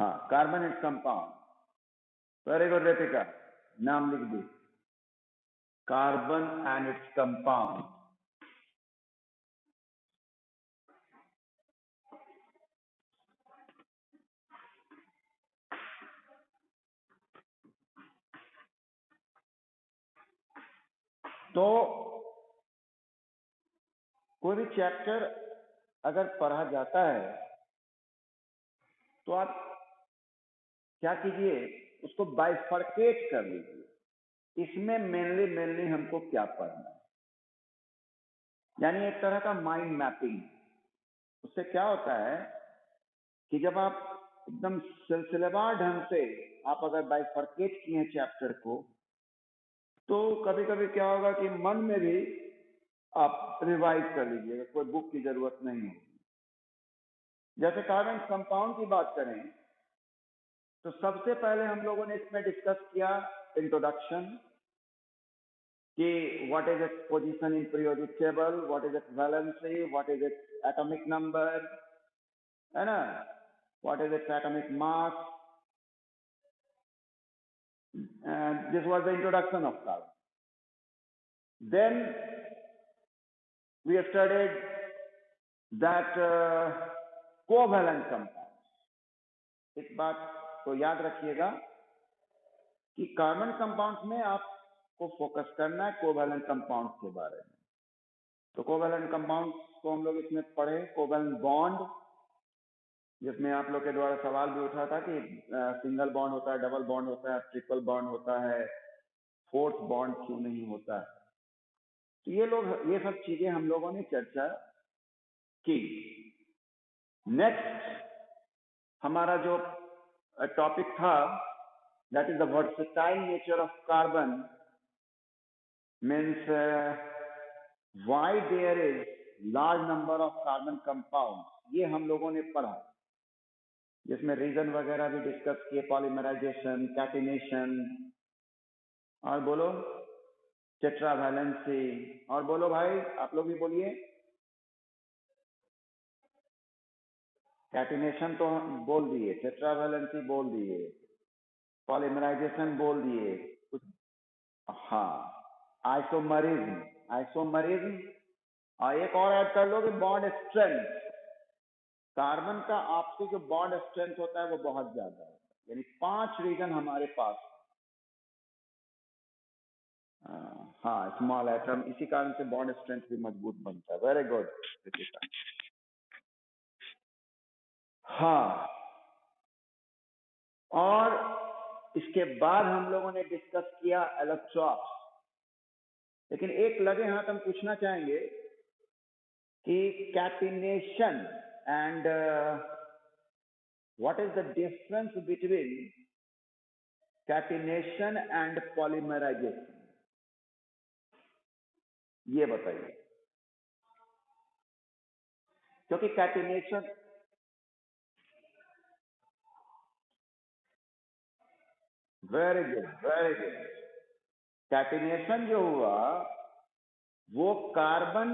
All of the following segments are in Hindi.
हाँ, carbon and compound. Very good Ritika, नाम लिख दी, कार्बन एंड इट्स कंपाउंड। तो कोई भी चैप्टर अगर पढ़ा जाता है तो आप क्या कीजिए, उसको बाइफर्केट कर लीजिए। इसमें मेनली हमको क्या पढ़ना है, यानी एक तरह का माइंड मैपिंग। उससे क्या होता है कि जब आप एकदम सिलसिलेवार ढंग से आप अगर बाइफर्केट किए हैं चैप्टर को, तो कभी कभी क्या होगा कि मन में भी आप रिवाइज कर लीजिएगा, कोई बुक की जरूरत नहीं होगी। जैसे कार्बन कंपाउंड की बात करें तो सबसे पहले हम लोगों ने इसमें डिस्कस किया इंट्रोडक्शन कि what is its position in periodic table, what is it's valency, what is its atomic number, है ना, what is its atomic mass. This was the introduction of carbon. Then we studied that covalent compounds. इस बात को याद रखिएगा कि कार्बन कंपाउंड्स में आपको फोकस करना है कोवैलेंट कंपाउंड्स के बारे में। तो कोवैलेंट कंपाउंड्स को हम लोग इसमें पढ़े, कोवैलेंट बॉन्ड, जिसमें आप लोग के द्वारा सवाल भी उठा था कि सिंगल बॉन्ड होता है, डबल बॉन्ड होता है, ट्रिपल बॉन्ड होता है, फोर्थ बॉन्ड क्यों नहीं होता है। तो ये सब चीजें हम लोगों ने चर्चा की। नेक्स्ट हमारा जो टॉपिक था, that is the versatile nature of carbon, means why there is large number of carbon compound. ये हम लोगों ने पढ़ा, जिसमें रीजन वगैरह भी डिस्कस किए, पॉलीमराइजेशन, कैटिनेशन, और बोलो टेट्रावैलेंसी, और बोलो भाई आप लोग भी बोलिए। कैटिनेशन तो बोल दिए, टेट्रावैलेंसी बोल दिए, पॉलीमराइजेशन बोल दिए कुछ, हाँ, आइसोमरिज्म, और एक और ऐड कर लो कि बॉन्ड स्ट्रेंथ। कार्बन का आपसी जो बॉन्ड स्ट्रेंथ होता है वो बहुत ज्यादा है, यानी 5 रीजन हमारे पास। हाँ, स्मॉल एटम, इसी कारण से बॉन्ड स्ट्रेंथ भी मजबूत बनता है। Very good. हाँ, और इसके बाद हम लोगों ने डिस्कस किया एलेक्ट्रॉन्स। लेकिन एक लगे हाथ हम पूछना चाहेंगे कि catenation and what is the difference between catenation and polymerization, ये बताइए। क्योंकि catenation, very good very good, catenation जो हुआ वो कार्बन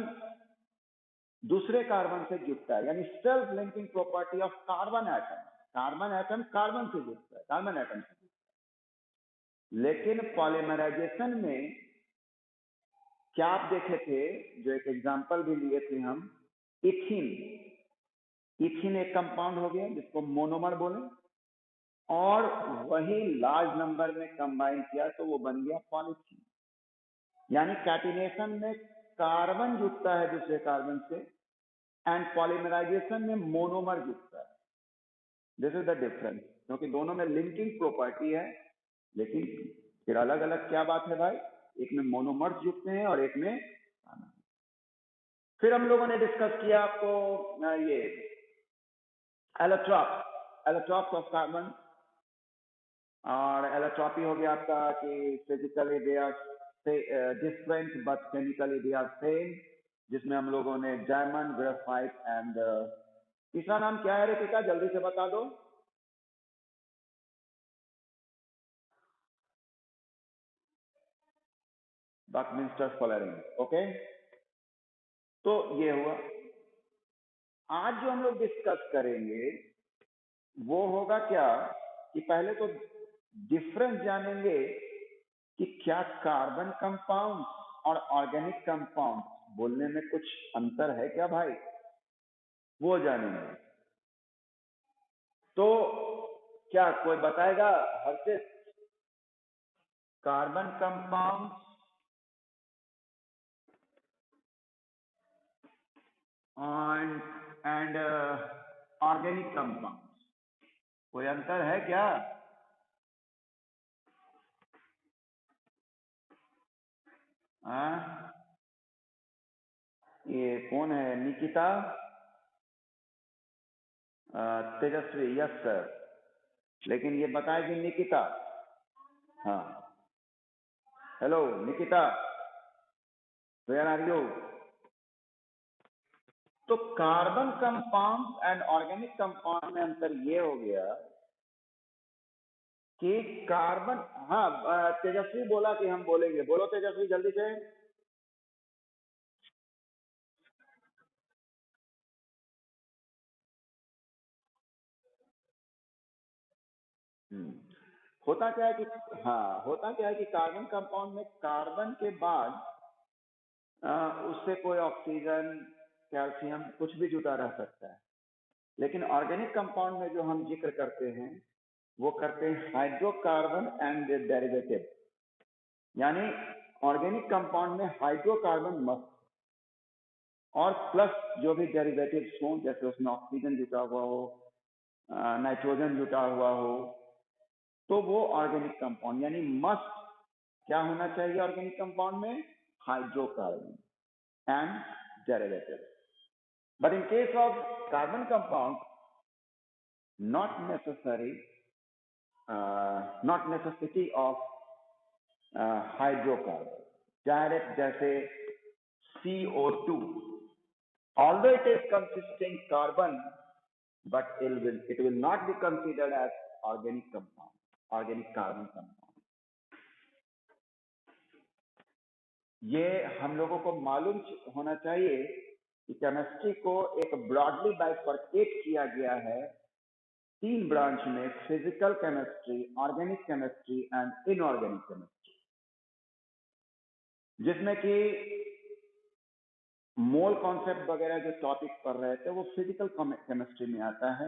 दूसरे कार्बन से जुड़ता है, यानी self linking property of carbon atom. Carbon atom carbon से जुड़ता है, कार्बन एटम से जुड़ता है। लेकिन पॉलीमराइजेशन में क्या आप देखे थे, जो एक एग्जांपल भी लिए थे हम, इथीन। इथीन एक कंपाउंड हो गया जिसको मोनोमर बोले, और वही लार्ज नंबर में कंबाइन किया तो वो बन गया पॉलीथीन। यानी कैटिनेशन में कार्बन जुड़ता है दूसरे कार्बन से, एंड पॉलीमराइजेशन में मोनोमर जुड़ता है। दिस इज द डिफरेंस, क्योंकि दोनों में लिंकिंग प्रॉपर्टी है, लेकिन फिर अलग अलग क्या बात है भाई, एक में मोनोमर्स जुड़ते हैं और एक में। फिर हम लोगों ने डिस्कस किया आपको ये एलोट्रॉप्स ऑफ कार्बन, और एलोट्रॉपी हो गया आपका कि physically they are different but chemically they are same, जिसमें हम लोगों ने डायमंड, ग्रेफाइट एंड तीसरा नाम क्या है रितिका, जल्दी से बता दो। बकमिंस्टर फुलरिंग। ओके, तो ये हुआ। आज जो हम लोग डिस्कस करेंगे वो होगा क्या कि पहले तो डिफरेंस जानेंगे कि क्या कार्बन कंपाउंड और ऑर्गेनिक कंपाउंड बोलने में कुछ अंतर है क्या भाई, वो जानेंगे। तो क्या कोई बताएगा Harshit, carbon compound and organic compound कोई अंतर है क्या? ये कौन है, निकिता? तेजस्वी, यस सर। लेकिन ये बताएगी निकिता। हाँ, hello Nikita, where are you? तो carbon compound and organic compound में अंतर ये हो गया कि कार्बन, हाँ तेजस्वी बोला कि हम बोलेंगे, बोलो तेजस्वी जल्दी से। होता क्या है कि, हाँ होता क्या है कि कार्बन कंपाउंड में कार्बन के बाद उससे कोई ऑक्सीजन, कैल्शियम कुछ भी जुटा रह सकता है। लेकिन ऑर्गेनिक कंपाउंड में जो हम जिक्र करते हैं वो करते हैं हाइड्रोकार्बन एंड डेरिवेटिव, यानी ऑर्गेनिक कंपाउंड में हाइड्रोकार्बन मस्त और प्लस जो भी डेरिवेटिव्स हों, जैसे उसमें ऑक्सीजन जुटा हुआ हो, नाइट्रोजन जुटा हुआ हो, तो वो ऑर्गेनिक कंपाउंड, यानी मस्ट क्या होना चाहिए ऑर्गेनिक कंपाउंड में? Hydrocarbon and derivative. But in case of carbon compound not necessary, not necessity of hydrocarbon, direct जैसे CO2, although it is consisting carbon, but it will not be considered as organic compound, organic carbon compound. ये हम लोगों को मालूम होना चाहिए कि केमिस्ट्री को एक ब्रॉडली बाइफर्केट किया गया है 3 ब्रांच में, physical chemistry, organic chemistry and inorganic chemistry, जिसमें कि मोल कॉन्सेप्ट वगैरह जो टॉपिक पढ़ रहे थे वो फिजिकल केमिस्ट्री में आता है,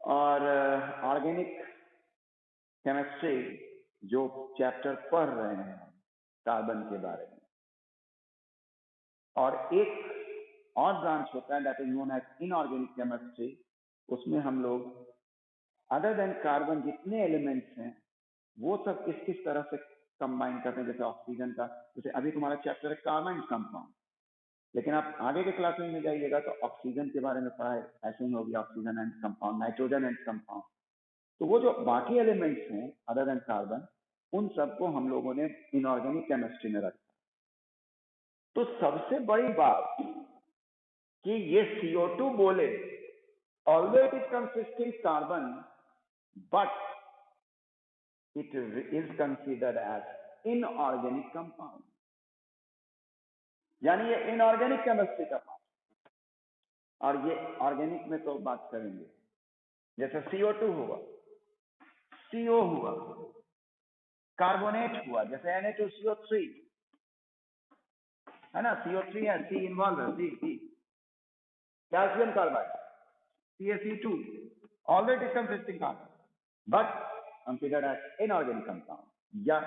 और ऑर्गेनिक केमिस्ट्री जो चैप्टर पढ़ रहे हैं कार्बन के बारे में, और एक और ब्रांच होता है that is known as inorganic chemistry, उसमें हम लोग अदर देन कार्बन जितने एलिमेंट्स हैं वो सब किस किस तरह से कंबाइन करते हैं, जैसे ऑक्सीजन का, जैसे अभी तुम्हारा चैप्टर है कार्बन कंपाउंड, लेकिन आप आगे के क्लासेस में जाइएगा तो ऑक्सीजन के बारे में पढ़ाई ऐसे ही होगी, oxygen and compound, nitrogen and compound. तो वो जो बाकी एलिमेंट्स हैं अदर देन कार्बन, उन सबको हम लोगों ने इनऑर्गेनिक केमिस्ट्री में रखा। तो सबसे बड़ी बात कि ये CO2 बोले, although it is consisting carbon, but it is considered as inorganic compound, यानी ये इनऑर्गेनिक केमिस्ट्री का पार्ट। और ये ऑर्गेनिक में तो बात करेंगे, जैसे CO2 हुआ, CO हुआ, कार्बोनेट हुआ, जैसे Na2CO3 है ना, CO3 है, C इन्वॉल्व है, C, calcium carbide, CaC2, all it is consisting carbon, but considered as inorganic compound या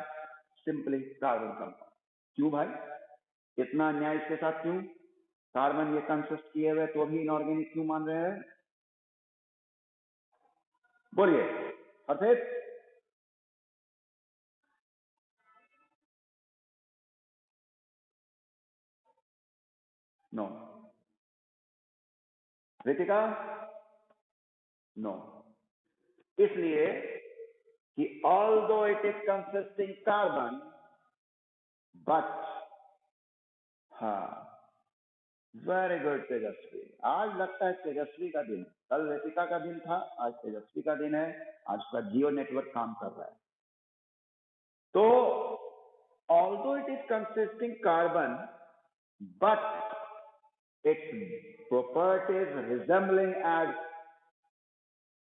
सिंपली कार्बन कंपाउंड। क्यों भाई, इतना अन्याय इसके साथ क्यों? कार्बन ये कंसिस्ट किए हुए तो भी इनऑर्गेनिक क्यों मान रहे हैं? बोलिए हर्षित। नो। रितिका? नो। इसलिए कि although it is consisting carbon, but हाँ, वेरी गुड तेजस्वी, आज लगता है तेजस्वी का दिन, कल रितिका का दिन था, आज तेजस्वी का दिन है, आज उसका जियो नेटवर्क काम कर रहा है। तो although it is consisting carbon, but its properties resembling as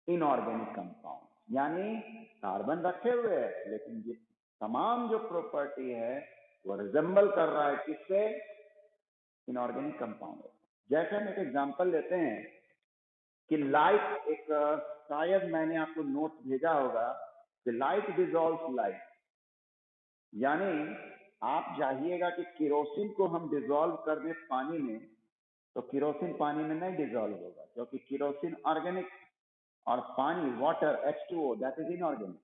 inorganic compound, यानी कार्बन रखे हुए है लेकिन ये तमाम जो प्रॉपर्टी है वो रिजेंबल कर रहा है किससे? Inorganic compound. जैसे हम एक एग्जांपल लेते हैं कि लाइट, एक शायद मैंने आपको नोट भेजा होगा कि लाइट डिजॉल्व लाइट, यानी आप चाहिएगा कि केरोसिन को हम डिजॉल्व कर दें पानी में, तो केरोसिन पानी में नहीं डिजॉल्व होगा क्योंकि केरोसिन ऑर्गेनिक और पानी water H2O that is inorganic.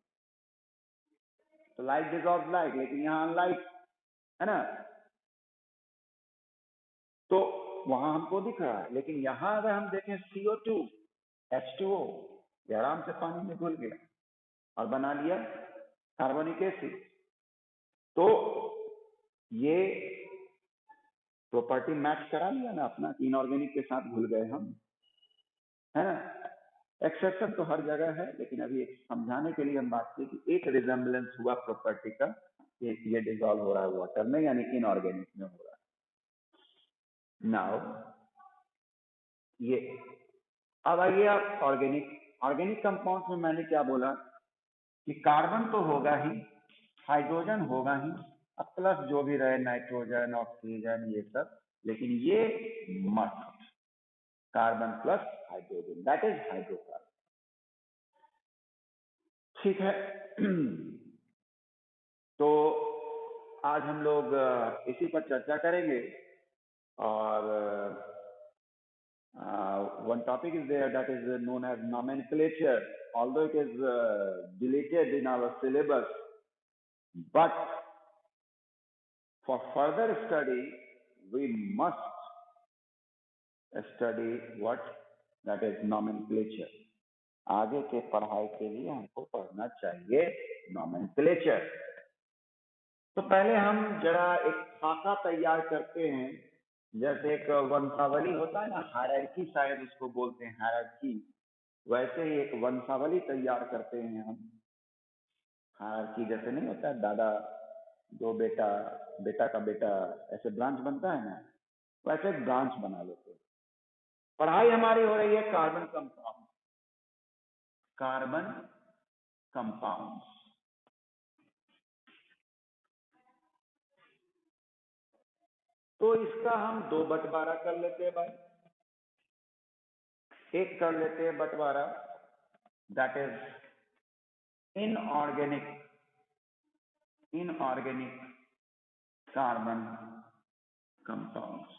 तो लाइट डिजॉल्व लाइट, लेकिन यहाँ लाइट है ना, तो वहां हमको दिख रहा है। लेकिन यहां अगर हम देखें CO2 H2O, ये आराम से पानी में घुल गया और बना लिया कार्बोनिक एसिड। तो ये प्रॉपर्टी मैच करा लिया ना अपना, इनऑर्गेनिक के साथ घुल गए हम, है ना। एक्सेप्शन तो हर जगह है, लेकिन अभी एक समझाने के लिए हम बात की कि एक रिजेम्बलेंस हुआ प्रॉपर्टी का, ये डिजॉल्व हो रहा है वाटर में, यानी इनऑर्गेनिक में हो रहा है। नाउ ये अब आइए आप ऑर्गेनिक कंपाउंड में मैंने क्या बोला कि कार्बन तो होगा ही, हाइड्रोजन होगा ही, अब प्लस जो भी रहे नाइट्रोजन, ऑक्सीजन, ये सब, लेकिन ये must carbon plus hydrogen, that is hydrocarbon. ठीक है। तो आज हम लोग इसी पर चर्चा करेंगे और one topic is there that is known as nomenclature, although it is deleted in our syllabus, but for further study we must study what that is nomenclature. आगे के पढ़ाई के लिए हमको पढ़ना चाहिए नॉमेनक्लेचर। तो पहले हम जरा एक खाका तैयार करते हैं, जैसे एक वंशावली होता है ना, हायरार्की शायद उसको बोलते हैं, हायरार्की, वैसे ही एक वंशावली तैयार करते हैं हम। हायरार्की जैसे नहीं होता है, दादा दो बेटा, बेटा का बेटा, ऐसे ब्रांच बनता है ना, वैसे एक ब्रांच बना लेते हैं। पढ़ाई हमारी हो रही है कार्बन कंपाउंड, कार्बन कंपाउंड। तो इसका हम दो बंटवारा कर लेते हैं भाई। एक कर लेते हैं बंटवारा that is inorganic carbon compounds.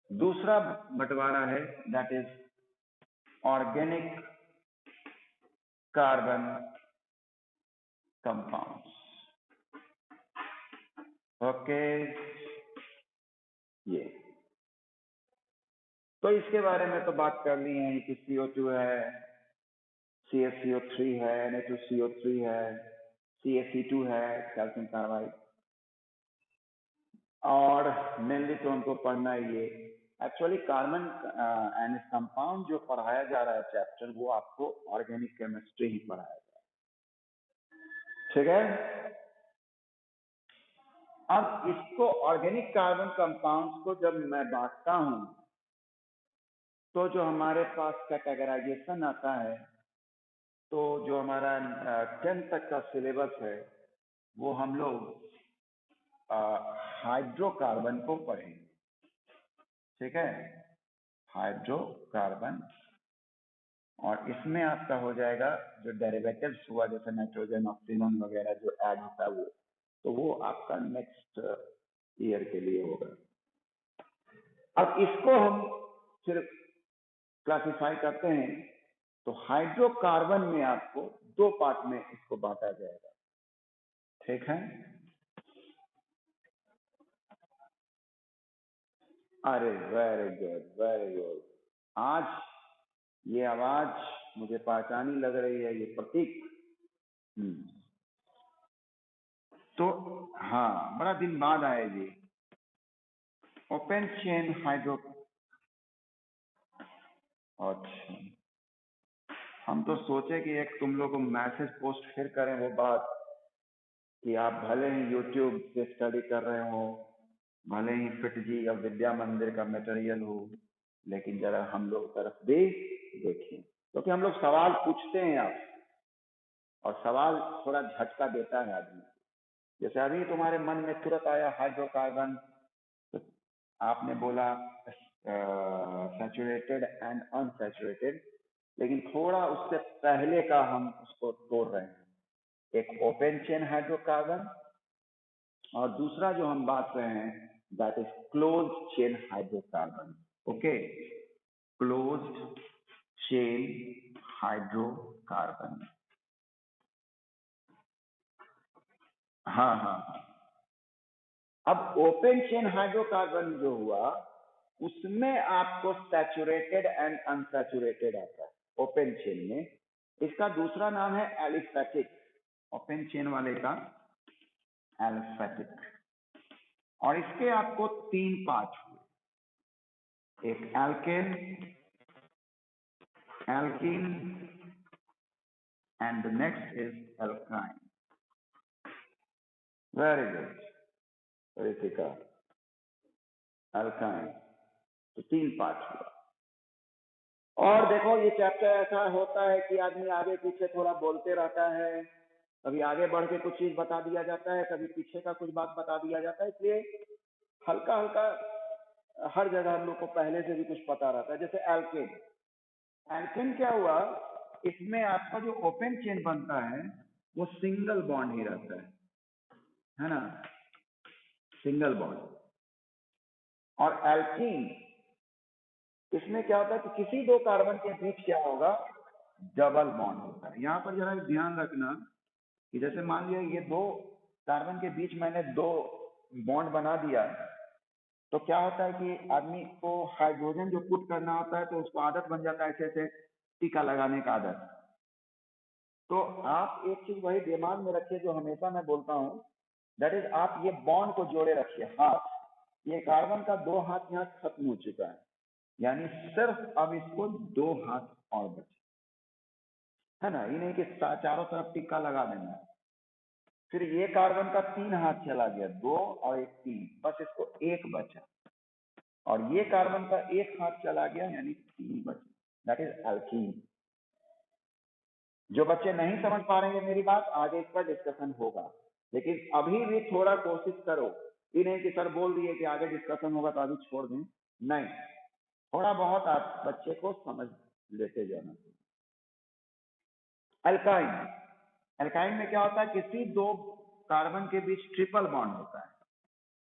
दूसरा बंटवारा है that is organic carbon compounds. Okay, ये तो इसके बारे में तो बात कर ली है कि CO2 है, CaCO3 है, Na2CO3 है, CaC2 है, कैल्शियम कार्बाइड, और मेनली तो हमको पढ़ना है ये एक्चुअली कार्बन एंड कंपाउंड जो पढ़ाया जा रहा है चैप्टर, वो आपको ऑर्गेनिक केमिस्ट्री ही पढ़ाया जा रहा है। ठीक है। अब इसको ऑर्गेनिक कार्बन कंपाउंड्स को जब मैं बांटता हूं तो जो हमारे पास कैटेगराइजेशन आता है, तो जो हमारा 10th तक का सिलेबस है वो हम लोग हाइड्रोकार्बन को पढ़ेंगे। ठीक है, हाइड्रोकार्बन, और इसमें आपका हो जाएगा जो डेरिवेटिव्स हुआ, जैसे नाइट्रोजन, ऑक्सीजन वगैरह जो ऐड होता है वो, तो वो आपका नेक्स्ट ईयर के लिए होगा। अब इसको हम फिर क्लासिफाई करते हैं, तो हाइड्रोकार्बन में आपको दो पार्ट में इसको बांटा जाएगा। ठीक है। अरे वेरी गुड, वेरी गुड। आज ये आवाज मुझे पहचानी लग रही है, ये प्रतीक। तो हाँ, बड़ा दिन बाद आएगी ओपन चेन हाइड्रो। अच्छा, हम तो सोचे कि एक तुम लोग को मैसेज पोस्ट फिर करें, वो बात कि आप भले ही यूट्यूब से स्टडी कर रहे हो, भले ही फिट जी या विद्या मंदिर का मटेरियल हो, लेकिन जरा हम लोग तरफ भी देखिए, क्योंकि हम लोग सवाल पूछते हैं आपसे और सवाल थोड़ा झटका देता है आदमी। जैसे अभी तुम्हारे मन में तुरंत आया हाइड्रोकार्बन, तो आपने बोला सैचुरेटेड एंड अनसैचुरेटेड, लेकिन थोड़ा उससे पहले का हम उसको तोड़ रहे हैं। एक ओपन चेन हाइड्रोकार्बन और दूसरा जो हम बात कर रहे हैं that is close chain hydrocarbon. Okay, closed chain hydrocarbon. हाँ हाँ हाँ। अब ओपन चेन हाइड्रोकार्बन जो हुआ उसमें आपको सैचुरेटेड एंड अनसैचुरेटेड आता है ओपन चेन में। इसका दूसरा नाम है एलिफेटिक, ओपन चेन वाले का एलिफेटिक। और इसके आपको 3 पार्ट हुए, एक alkane, alkene and the next is alkyne. Very good Ritika, alkyne. तो 3 पार्ट हुआ। और देखो ये चैप्टर ऐसा होता है कि आदमी आगे पीछे थोड़ा बोलते रहता है, कभी आगे बढ़ के कुछ चीज बता दिया जाता है, कभी पीछे का कुछ बात बता दिया जाता है, इसलिए हल्का हल्का हर जगह हम लोग को पहले से भी कुछ पता रहता है। जैसे एल्केन, एल्केन क्या हुआ, इसमें आपका जो ओपन चेन बनता है वो सिंगल बॉन्ड ही रहता है ना, सिंगल बॉन्ड। और एल्कीन, इसमें क्या होता है कि किसी 2 कार्बन के बीच क्या होगा, डबल बॉन्ड होता है। यहाँ पर जरा ध्यान रखना कि जैसे मान लिया ये 2 कार्बन के बीच मैंने 2 बॉन्ड बना दिया, तो क्या होता है कि आदमी को हाइड्रोजन जो पुट करना होता है तो उसको आदत बन जाता है ऐसे ऐसे टीका लगाने का आदत। तो आप एक चीज वही दिमाग में रखिए जो हमेशा मैं बोलता हूँ, दैट इज आप ये बॉन्ड को जोड़े रखिए हाथ। ये कार्बन का 2 हाथ यहाँ खत्म हो चुका है, यानी सिर्फ अब इसको 2 हाथ और बचे, है ना। ये नहीं कि चारों तरफ टिक्का लगा देना है। फिर ये कार्बन का 3 हाथ चला गया, 2 और 1 3, बस इसको 1 बचा। और ये कार्बन का 1 हाथ चला गया यानी 3 बचे, दैट इज एल्कीन। जो बच्चे नहीं समझ पा रहे हैं मेरी बात, आगे इस पर डिस्कशन होगा, लेकिन अभी भी थोड़ा कोशिश करो। ये नहीं कि सर बोल दिए कि आगे डिस्कशन होगा तो अभी छोड़ दें, नहीं, थोड़ा बहुत आप बच्चे को समझ लेते जाना। अल्काइन, अल्काइन में क्या होता है, किसी 2 कार्बन के बीच ट्रिपल बॉन्ड होता है।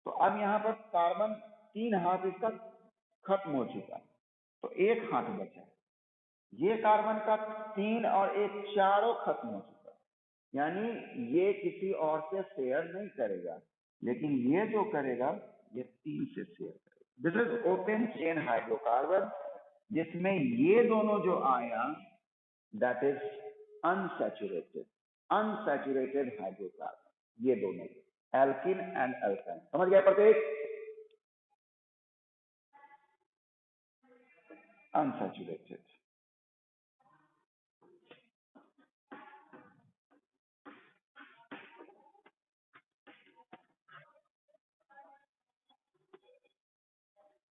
तो अब यहाँ पर कार्बन 3 हाथ इसका खत्म हो चुका, तो 1 हाथ बचा। ये कार्बन का 3 और 1 चारों खत्म हो चुका, यानी ये किसी और से शेयर नहीं करेगा, लेकिन ये जो करेगा ये 3 से शेयर करेगा। This is open chain hydrocarbon, जिसमें ये दोनों जो आया that is unsaturated, unsaturated hydrocarbon, ये दोनों एल्किन एंड एल्काइन। समझ गया प्रत्येक? अनसैचुरेटेड।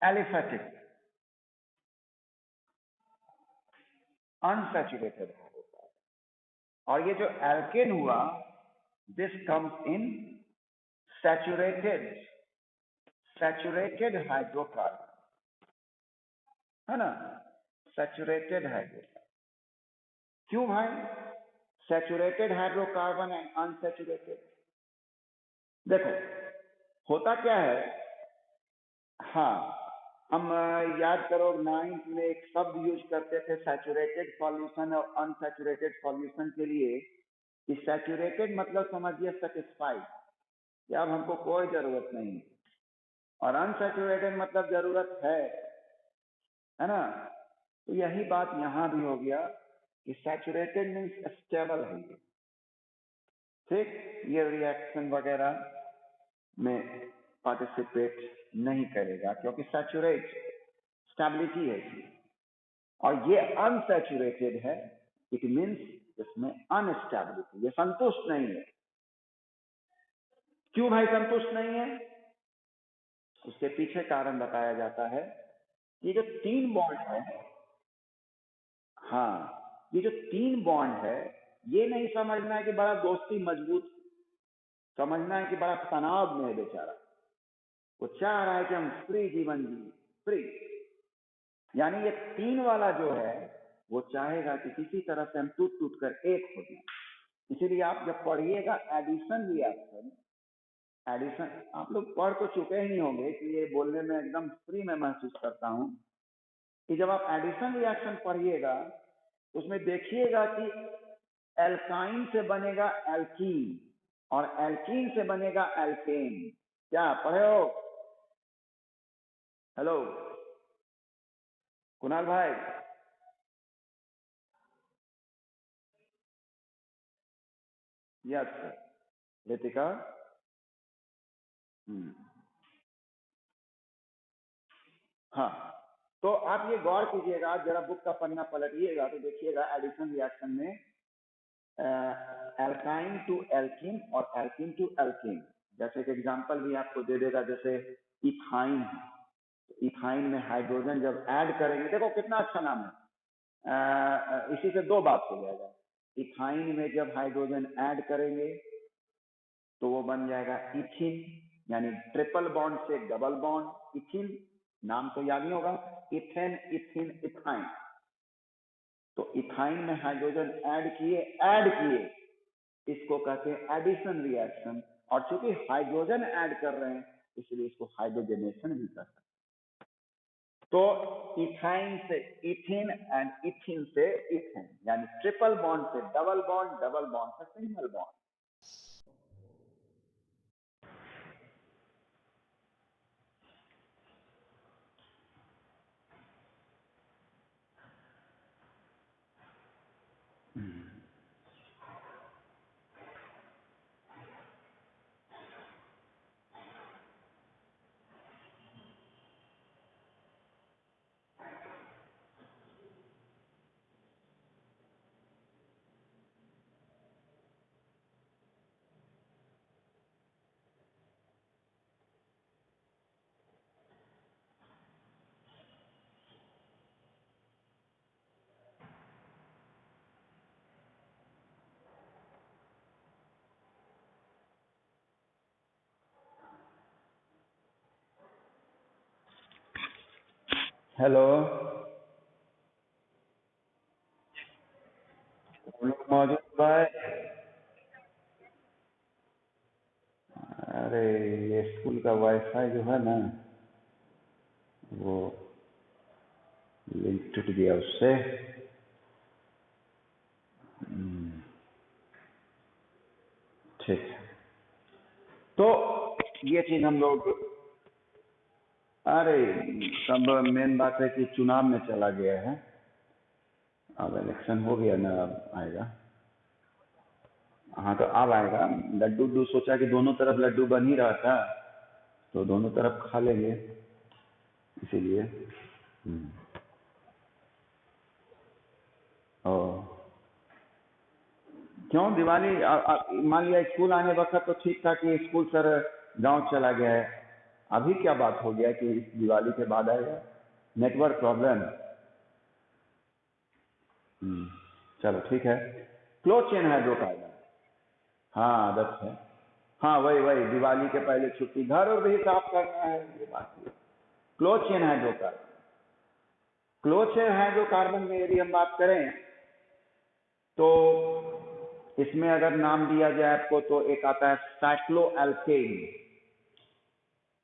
Aliphatic, unsaturated hydrocarbon. और ये जो एल्केन हुआ, this comes in saturated, saturated hydrocarbon, है ना, सैचुरेटेड हाइड्रोकार्बन। क्यों भाई सैचुरेटेड हाइड्रोकार्बन एंड अनसैचुरेटेड? देखो होता क्या है, हाँ, हम याद करो 9th में एक शब्द यूज करते थे सैचुरेटेड सॉल्यूशन और अनसैचुरेटेड सॉल्यूशन के लिए, कि सैचुरेटेड मतलब समझिए सेटिस्फाइड, कि अब हमको कोई जरूरत नहीं, और अनसैचुरेटेड मतलब जरूरत है ना। तो यही बात यहाँ भी हो गया कि सैचुरेटेड मीन्स स्टेबल है ये, ठीक, ये रिएक्शन वगैरह में पार्टिसिपेट नहीं करेगा क्योंकि सैचुरेट स्टेबिलिटी है इसमें। और ये अनसैचुरेटेड है, इट मीन्स इसमें अनस्टेबिलिटी, ये संतुष्ट नहीं है। क्यों भाई संतुष्ट नहीं है? उसके पीछे कारण बताया जाता है ये जो 3 बॉन्ड है, हाँ, ये जो 3 बॉन्ड है, ये नहीं समझना है कि बड़ा दोस्ती मजबूत, समझना है कि बड़ा तनाव में है बेचारा। वो चाह रहा है कि हम फ्री जीवन जिए, फ्री। यानी ये 3 वाला जो है, वो चाहेगा कि किसी तरह से हम टूट टूट कर एक हो जाए। इसीलिए आप जब पढ़िएगा एडिशन रिएक्शन, एडिशन आप लोग पढ़ तो चुके ही होंगे कि ये बोलने में एकदम फ्री में महसूस करता हूं कि जब आप एडिशन रिएक्शन पढ़िएगा, उसमें देखिएगा कि एल्काइन से बनेगा एल्कीन और एल्कीन से बनेगा एल्केन। क्या पढ़े हो? हेलो कुणाल भाई, यस रितिका। हाँ, तो आप ये गौर कीजिएगा, जरा बुक का पन्ना पलटिएगा तो देखिएगा एडिशन रिएक्शन में एल्काइन टू एल्कीन और एल्कीन टू एल्कीन, जैसे कि एग्जांपल भी आपको दे देगा, जैसे इथाइन। इथाइन में हाइड्रोजन जब ऐड करेंगे, देखो कितना अच्छा नाम है, इसी से 2 बात हो जाएगा। इथाइन में जब हाइड्रोजन ऐड करेंगे तो वो बन जाएगा इथिन, यानी ट्रिपल बॉन्ड से डबल बॉन्ड इथिन। नाम तो याद ही होगा, इथेन इथिन इथाइन। तो इथाइन में हाइड्रोजन ऐड किए, इसको कहते हैं एडिशन रिएक्शन। और चूंकि हाइड्रोजन ऐड कर रहे हैं, इसलिए इसको हाइड्रोजनेशन भी कर सकते हैं। तो इथाइन से इथिन एंड इथिन से इथेन, यानी ट्रिपल बॉन्ड से डबल बॉन्ड, डबल बॉन्ड से सिंगल बॉन्ड। हेलो मौजूद भाई। अरे ये स्कूल का वाईफाई जो है ना, वो लिंक टूट गया उससे। ठीक है, तो ये चीज हम लोग, अरे सब मेन बात है कि चुनाव में चला गया है, अब इलेक्शन हो गया ना, अब आएगा। हाँ तो अब आएगा। लड्डू उड्डू सोचा कि दोनों तरफ लड्डू बन ही रहा था, तो दोनों तरफ खा लेंगे, इसीलिए। ओ क्यों दिवाली मान लिया स्कूल आने वक्त तो ठीक था कि स्कूल सर गांव चला गया है, अभी क्या बात हो गया कि दिवाली के बाद आएगा? Network problem. चलो ठीक है। क्लोज चेन हाइड्रोकार्बन, हाँ आदत है। हाँ वही वही, दिवाली के पहले छुट्टी, घर और भी साफ करना है, ये बात है। Close chain hydrocarbon, close chain hydrocarbon में यदि हम बात करें तो इसमें अगर नाम दिया जाए आपको तो एक आता है साइक्लोएल्केन।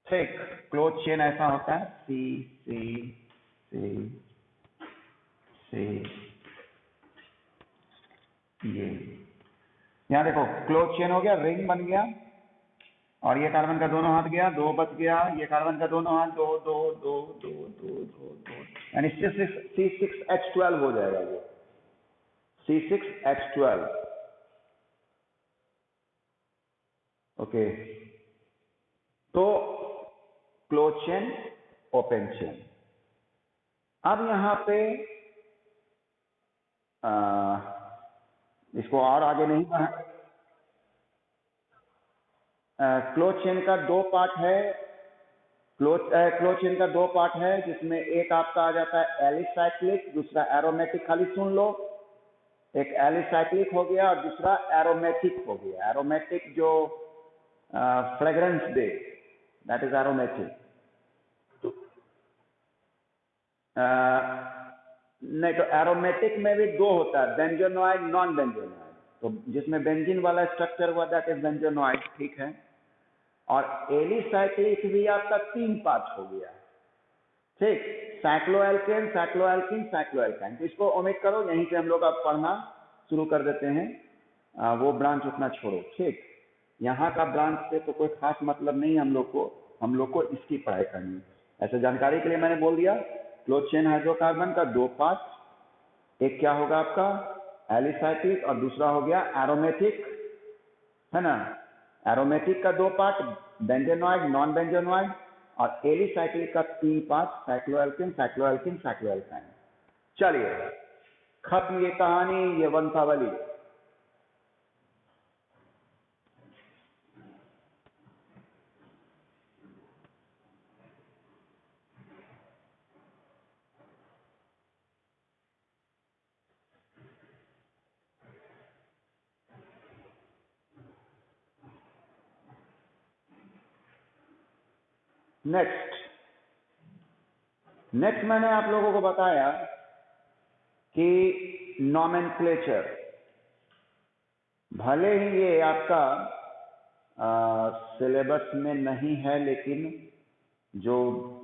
ठीक, क्लोज चेन ऐसा होता है, सी सी सी सी, ये यहाँ देखो क्लोज चेन हो गया, रिंग बन गया, और ये कार्बन का दोनों हाथ गया, 2 बच गया, ये कार्बन का दोनों हाथ, 2 2 2 2 2 2 2, यानी C6H12 हो जाएगा वो, C6H12। ओके, तो क्लोज चेन, ओपन चेन। अब यहाँ पे इसको और आगे नहीं बढ़ा। क्लोज चेन का 2 पार्ट है, क्लोज चेन का दो पार्ट है, जिसमें एक आपका आ जाता है एलिसाइक्लिक, दूसरा एरोमेटिक। खाली सुन लो, एक एलिसाइक्लिक हो गया और दूसरा एरोमेटिक हो गया। एरोमेटिक जो fragrance they, that is aromatic. नहीं, तो एरोमेटिक में भी दो होता है, बेंजोनॉइड, नॉन बेंजोनॉइड। तो जिसमें बेंजीन वाला स्ट्रक्चर हुआ, दैट इज बेंजोनॉइड, ठीक है। और एलिसाइक्लिक भी आपका 3 पार्ट हो गया, ठीक। Cycloalkane, cycloalkene, cycloalkyne. तो इसको ओमिट करो, यहीं से हम लोग अब पढ़ना शुरू कर देते हैं। वो ब्रांच उतना छोड़ो, ठीक। यहाँ का ब्रांच से तो कोई खास मतलब नहीं हम लोग को इसकी पढ़ाई करनी है। ऐसे जानकारी के लिए मैंने बोल दिया, क्लोज चेन हाइड्रोकार्बन का दो पार्ट, एक क्या होगा आपका एलिसाइक्लिक और दूसरा हो गया एरोमेटिक, है ना। एरोमेटिक का दो पार्ट, बेंजेनॉइड, नॉन बेंजेनॉइड, और एलिसाइक्लिक का 3 पार्ट, साइक्लोएल्केन, साइक्लोएल्कीन, साइक्लोएल्काइन। चलिए, खत्म ये कहानी, ये वंशावली। नेक्स्ट मैंने आप लोगों को बताया कि नॉमेनक्लेचर, भले ही ये आपका सिलेबस में नहीं है, लेकिन जो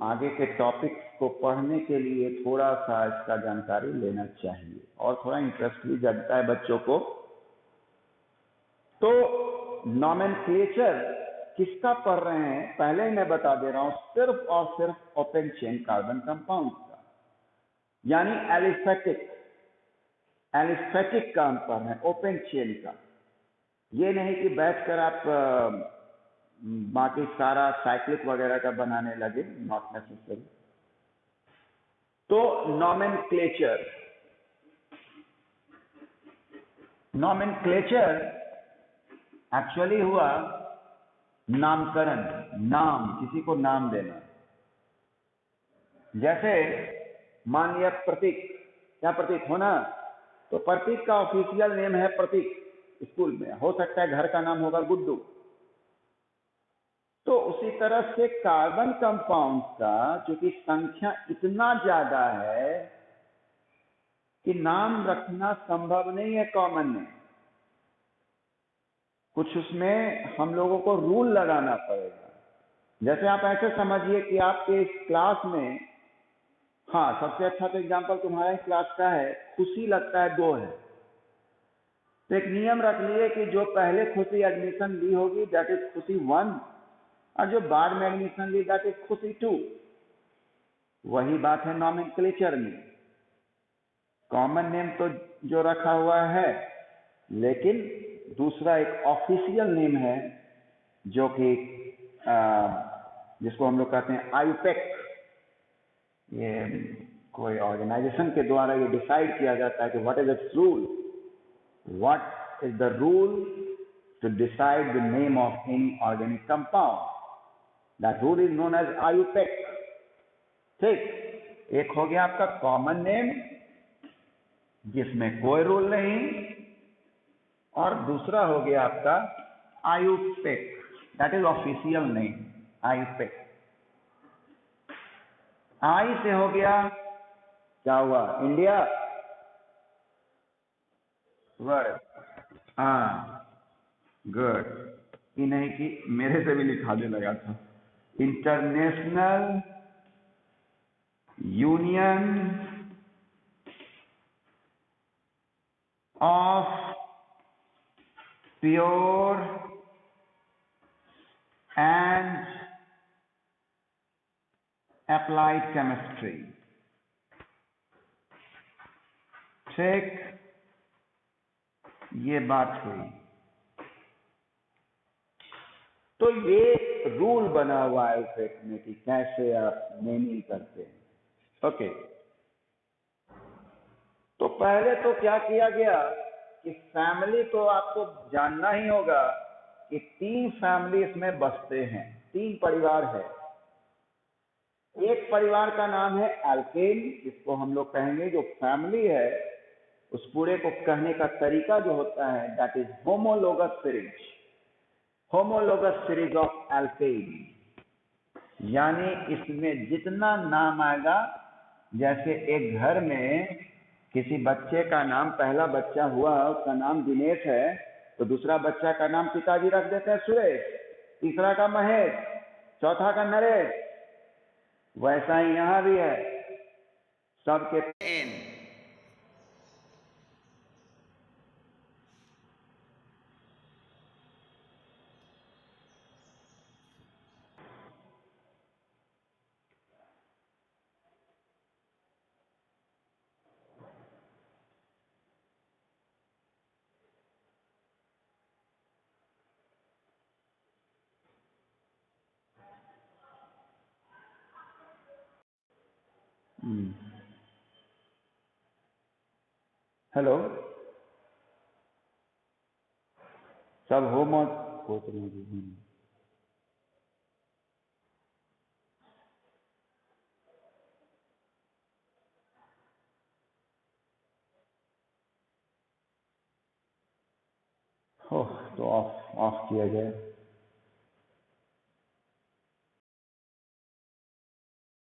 आगे के टॉपिक्स को पढ़ने के लिए थोड़ा सा इसका जानकारी लेना चाहिए और थोड़ा इंटरेस्ट भी जगता है बच्चों को। तो नॉमेनक्लेचर किसका पढ़ रहे हैं, पहले ही मैं बता दे रहा हूं, सिर्फ और सिर्फ ओपन चेन कार्बन कंपाउंड का, यानी एलिफेटिक का हम पढ़ रहे हैं, ओपन चेन का। ये नहीं कि बैठकर आप बाकी सारा साइक्लिक वगैरह का बनाने लगे, नॉट नेसेसरी। तो नॉमेनक्लेचर एक्चुअली हुआ नामकरण, नाम, किसी को नाम देना। जैसे मान लिया प्रतीक, क्या प्रतीक होना, तो प्रतीक का ऑफिशियल नेम है प्रतीक, स्कूल में हो सकता है घर का नाम होगा गुड्डू। तो उसी तरह से कार्बन कंपाउंड का चूंकि संख्या इतना ज्यादा है कि नाम रखना संभव नहीं है कॉमन में, कुछ उसमें हम लोगों को रूल लगाना पड़ेगा। जैसे आप ऐसे समझिए कि आपके इस क्लास में, हाँ सबसे अच्छा तो एग्जांपल तुम्हारा इस क्लास का है, खुशी लगता है 2 है, तो एक नियम रख लिए कि जो पहले खुशी एडमिशन ली होगी दैट इज खुशी 1, और जो बाद में एडमिशन ली दैट इज खुशी 2। वही बात है नॉमेनक्लेचर में, कॉमन नेम तो जो रखा हुआ है, लेकिन दूसरा एक ऑफिशियल नेम है जो कि जिसको हम लोग कहते हैं आयुपेक। ये कोई ऑर्गेनाइजेशन के द्वारा ये डिसाइड किया जाता है कि what is its rule, what is the rule to decide the name of any organic compound, that rule is known as IUPAC, ठीक। एक हो गया आपका कॉमन नेम जिसमें कोई रूल नहीं, और दूसरा हो गया आपका IUPAC, that is official name, IUPAC. I से हो गया, क्या हुआ, इंडिया, वर्ड, हाँ गुड, ये नहीं कि मेरे से भी लिखाने लगा था, international union of pure and applied chemistry, ठीक। ये बात हुई। तो ये रूल बना हुआ है यूपेक में कि कैसे आप नेमिंग करते हैं, ओके। तो पहले तो क्या किया गया कि फैमिली तो आपको जानना ही होगा कि 3 फैमिली इसमें बसते हैं, 3 परिवार है। एक परिवार का नाम है एल्केन, जिसको हम लोग कहेंगे जो फैमिली है, उस पूरे को कहने का तरीका जो होता है that is homologous series, homologous series of alkene. यानी इसमें जितना नाम आएगा, जैसे एक घर में किसी बच्चे का नाम, पहला बच्चा हुआ उसका नाम दिनेश है, तो दूसरा बच्चा का नाम पिताजी रख देते हैं सुरेश, तीसरा का महेश, चौथा का नरेश। वैसा ही यहां भी है, सबके एन। हेलो, सब होमो को तो ऑफ ऑफ किया जाए।